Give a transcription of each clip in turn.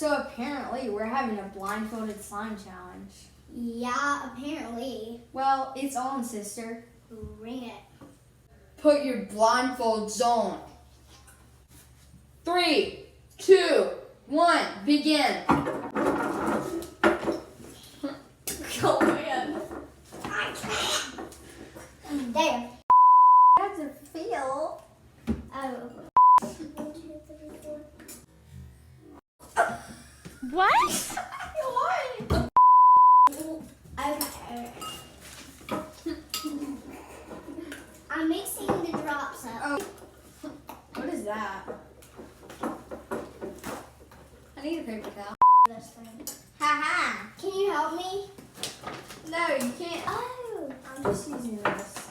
So apparently we're having a blindfolded slime challenge. Yeah, apparently. Well, it's on, sister. Bring it. Put your blindfolds on. 3, 2, 1, begin. Oh man. I can't. There. I have to feel. Oh. What? What? Okay. I'm mixing the drops up. Oh. What is that? I need a paper towel. That's fine. Ha Can you help me? No, you can't. Oh. I'm just using this.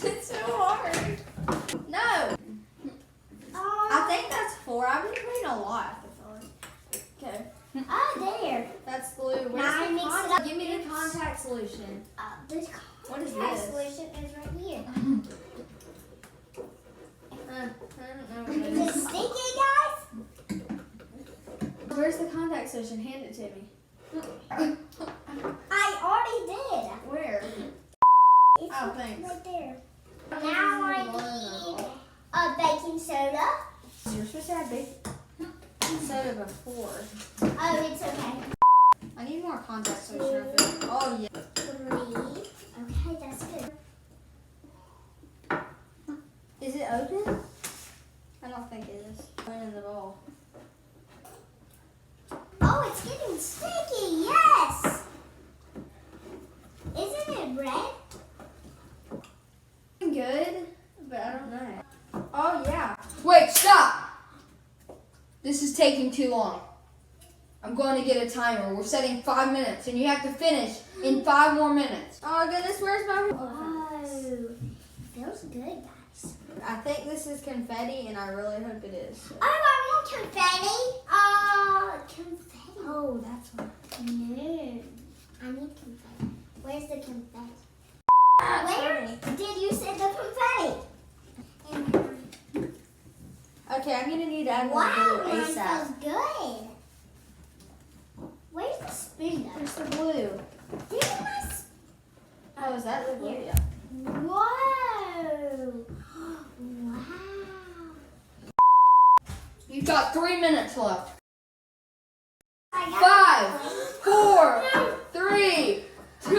It's so hard. No. I think that's 4. I've been playing a lot. Okay. Oh, there. That's glue. Where's Now I the mix it contact? up. Give me the contact solution. This What is contact this? solution is right here. I don't know what Is it it is. sticky, guys? Where's the contact solution? Hand it to me. I already did. Where? It's Oh, thanks. right there. Now I need a baking soda. You're supposed to have baking soda before. Oh, it's okay. I need more contact solution. I feel. Oh yeah. 3. Okay, that's good. Is it open? I don't think it is. Put it in the bowl. Oh, it's getting sticky. Yes. Isn't it red? Good, but I don't know. Oh yeah. Wait, stop! This is taking too long. I'm going to get a timer. We're setting 5 minutes, and you have to finish in 5 more minutes. Oh goodness, where's my? Oh, feels good, guys. I think this is confetti, and I really hope it is. Oh, I want confetti. Confetti. Oh, that's what. No, I need confetti. Where's the confetti? Ah, Where did you set the confetti? Okay, I'm gonna need to add more Wow, glue mine ASAP. feels good. Where's the spoon though? Where's the glue? There's my Oh, is that the glue? Here. Yeah. Whoa! Wow! You've got 3 minutes left. I 5, 4, 3, 2,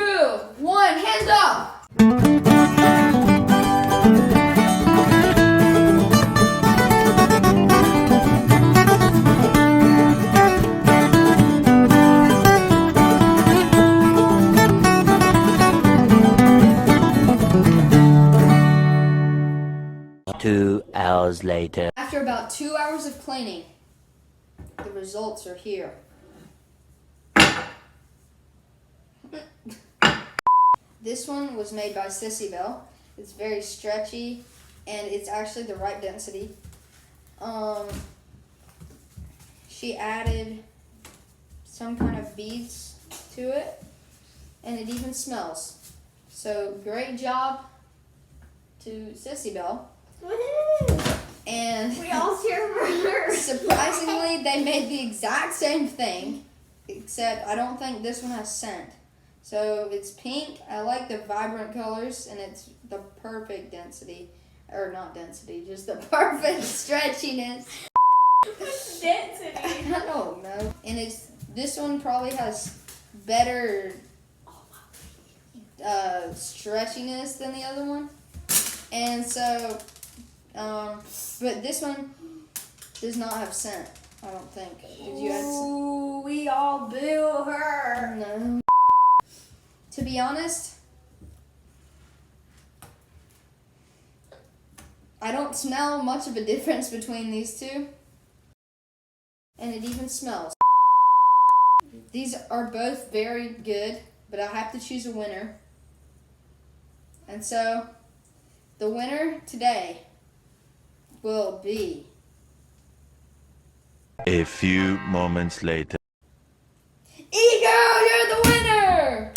1. Hands up! Two hours later. After about 2 hours of cleaning, the results are here. This one was made by Sissy Belle. It's very stretchy, and it's actually the right density. She added some kind of beads to it, and it even smells. So great job to Sissy Belle. Woohoo! And We all cheer for her. surprisingly, they made the exact same thing, except I don't think this one has scent. So it's pink. I like the vibrant colors, and it's the perfect density. Or not density, just the perfect stretchiness. Density. I don't know. And this one probably has better stretchiness than the other one. And so, but this one does not have scent, I don't think. Did you add some? Ooh, we all boo her. No. To be honest, I don't smell much of a difference between these two. And it even smells. These are both very good, but I have to choose a winner. And so, the winner today will be A few moments later. E-Girl, you're the winner!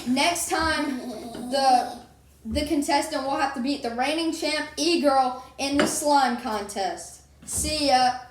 Next time, the contestant will have to beat the reigning champ E-Girl in the slime contest. See ya.